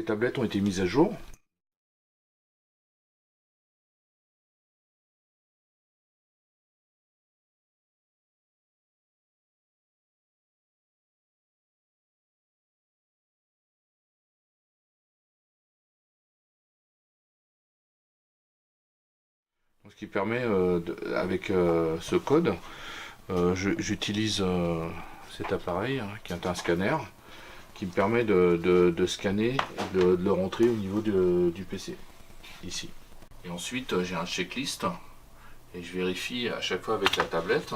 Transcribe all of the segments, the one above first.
tablettes ont été mises à jour. Ce qui permet, avec ce code, j'utilise cet appareil qui est un scanner qui me permet de scanner et de le rentrer au niveau du PC, ici. Et ensuite j'ai un checklist et je vérifie à chaque fois avec la tablette,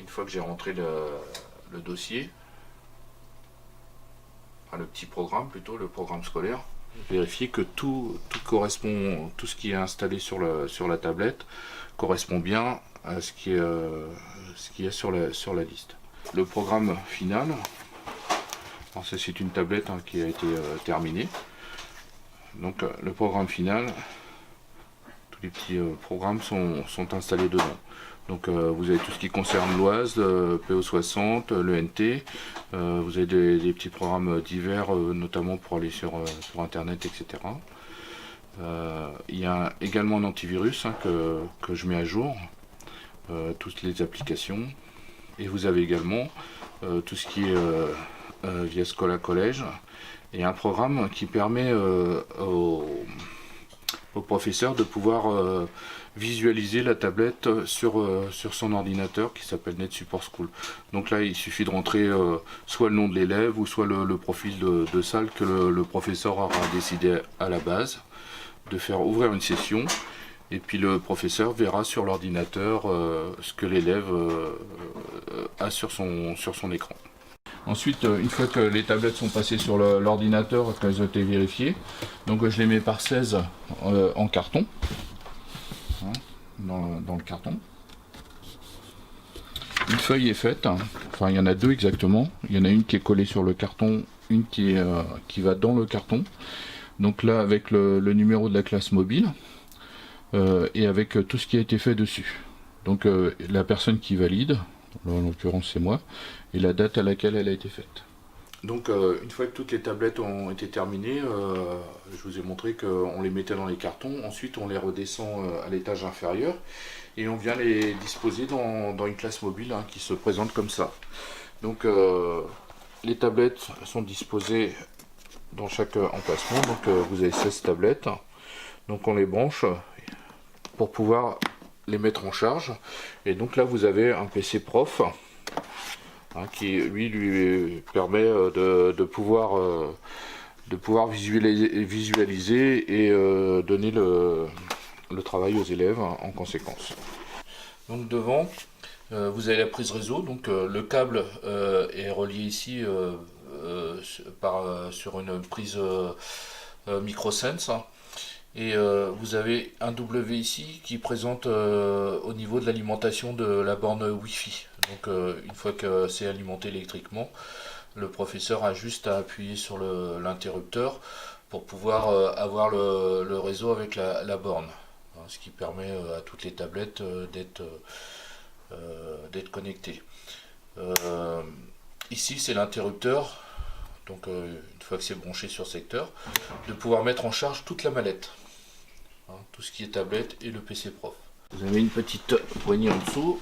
une fois que j'ai rentré le dossier, enfin le petit programme plutôt, le programme scolaire, vérifier que tout correspond, tout ce qui est installé sur la tablette correspond bien à ce qui est sur la liste. Le programme final, c'est une tablette qui a été terminée. Donc le programme final, tous les petits programmes sont installés dedans. Donc vous avez tout ce qui concerne l'Oise, le PO60, le NT, vous avez des petits programmes divers, notamment pour aller sur internet, etc. Il y a également un antivirus que je mets à jour, toutes les applications. Et vous avez également tout ce qui est via Schola College, et un programme qui permet aux professeurs de pouvoir visualiser la tablette sur son ordinateur qui s'appelle Net Support School. Donc là il suffit de rentrer soit le nom de l'élève ou soit le profil de salle que le professeur aura décidé à la base, de faire ouvrir une session, et puis le professeur verra sur l'ordinateur ce que l'élève a sur son écran. Ensuite, une fois que les tablettes sont passées sur l'ordinateur, qu'elles ont été vérifiées, donc je les mets par 16 en carton, dans le carton. Une feuille est faite, enfin il y en a deux exactement, il y en a une qui est collée sur le carton, une qui va dans le carton. Donc là avec le numéro de la classe mobile et avec tout ce qui a été fait dessus. Donc la personne qui valide, en l'occurrence c'est moi, et la date à laquelle elle a été faite. Donc une fois que toutes les tablettes ont été terminées, je vous ai montré qu'on les mettait dans les cartons, ensuite on les redescend à l'étage inférieur et on vient les disposer dans une classe mobile qui se présente comme ça. Donc les tablettes sont disposées dans chaque emplacement, donc vous avez 16 tablettes, donc on les branche pour pouvoir les mettre en charge, et donc là vous avez un PC prof qui lui permet de pouvoir visualiser et donner le travail aux élèves en conséquence. Donc devant vous avez la prise réseau, donc le câble est relié ici sur une prise microsense, et vous avez un W ici qui présente au niveau de l'alimentation de la borne Wi-Fi. Donc une fois que c'est alimenté électriquement, le professeur a juste à appuyer sur l'interrupteur pour pouvoir avoir le réseau avec la borne, ce qui permet à toutes les tablettes d'être connectées. Ici c'est l'interrupteur, donc une fois que c'est branché sur secteur, de pouvoir mettre en charge toute la mallette, tout ce qui est tablette et le PC prof. Vous avez une petite poignée en dessous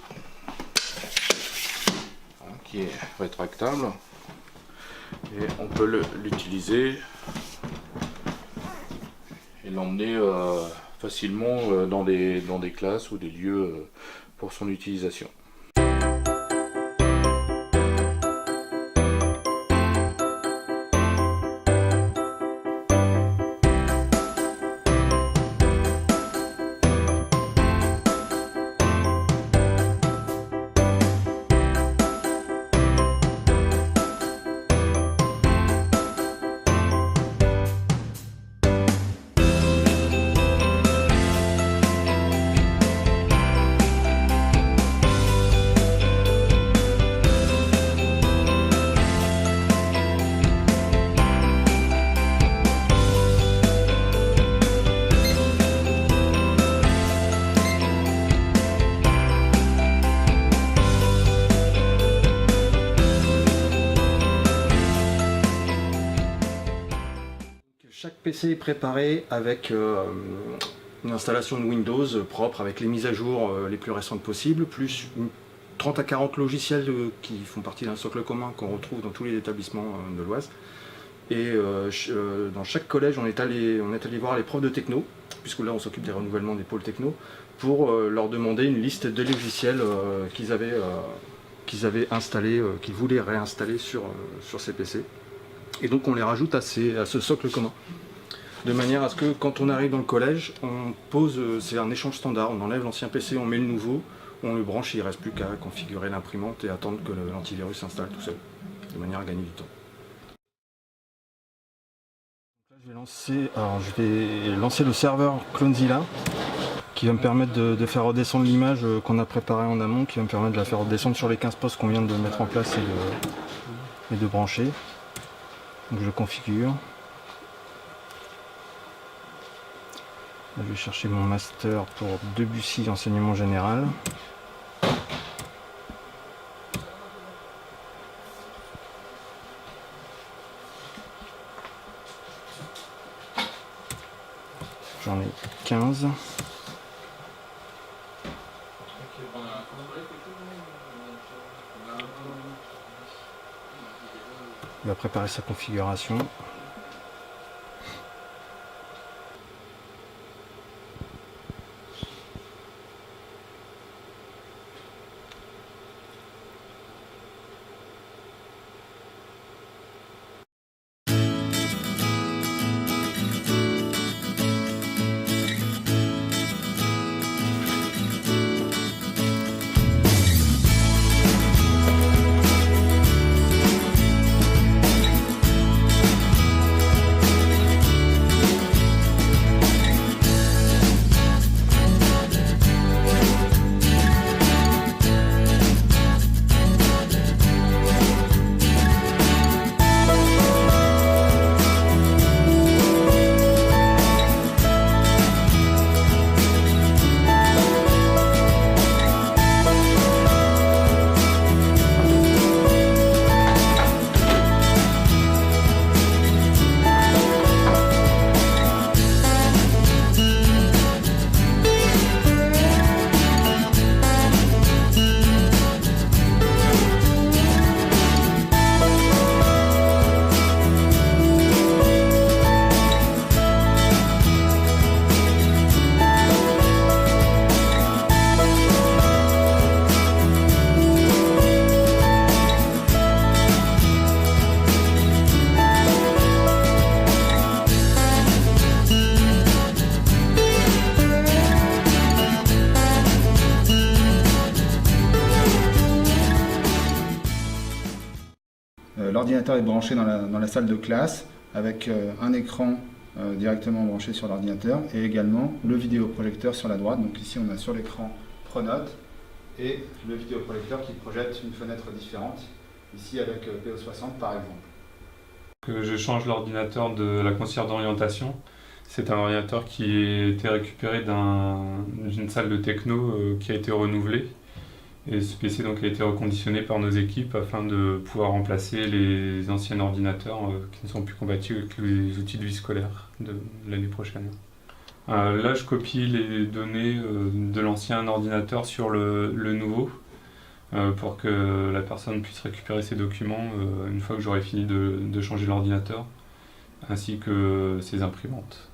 qui est rétractable, et on peut l'utiliser et l'emmener facilement dans des classes ou des lieux pour son utilisation. PC est préparé avec une installation de Windows propre, avec les mises à jour les plus récentes possibles, plus 30 à 40 logiciels qui font partie d'un socle commun qu'on retrouve dans tous les établissements de l'Oise. Et dans chaque collège, on est allé voir les profs de techno, puisque là on s'occupe des renouvellements des pôles techno, pour leur demander une liste de logiciels qu'ils avaient installés, qu'ils voulaient réinstaller sur ces PC. Et donc on les rajoute à ce socle commun. De manière à ce que quand on arrive dans le collège, on pose, c'est un échange standard, on enlève l'ancien PC, on met le nouveau, on le branche et il ne reste plus qu'à configurer l'imprimante et attendre que l'antivirus s'installe tout seul, de manière à gagner du temps. Je vais lancer le serveur Clonezilla qui va me permettre de faire redescendre l'image qu'on a préparée en amont, qui va me permettre de la faire redescendre sur les 15 postes qu'on vient de mettre en place et de brancher. Donc je configure. Là, je vais chercher mon master pour Debussy enseignement général. J'en ai 15. Il va préparer sa configuration. L'ordinateur est branché dans la salle de classe avec un écran directement branché sur l'ordinateur et également le vidéoprojecteur sur la droite. Donc ici on a sur l'écran Pronote et le vidéoprojecteur qui projette une fenêtre différente, ici avec PO60 par exemple. Que je change l'ordinateur de la conseillère d'orientation. C'est un ordinateur qui a été récupéré d'une salle de techno qui a été renouvelée. Et ce PC donc, a été reconditionné par nos équipes afin de pouvoir remplacer les anciens ordinateurs qui ne sont plus compatibles avec les outils de vie scolaire de l'année prochaine. Là, je copie les données de l'ancien ordinateur sur le nouveau pour que la personne puisse récupérer ses documents une fois que j'aurai fini de changer l'ordinateur, ainsi que ses imprimantes.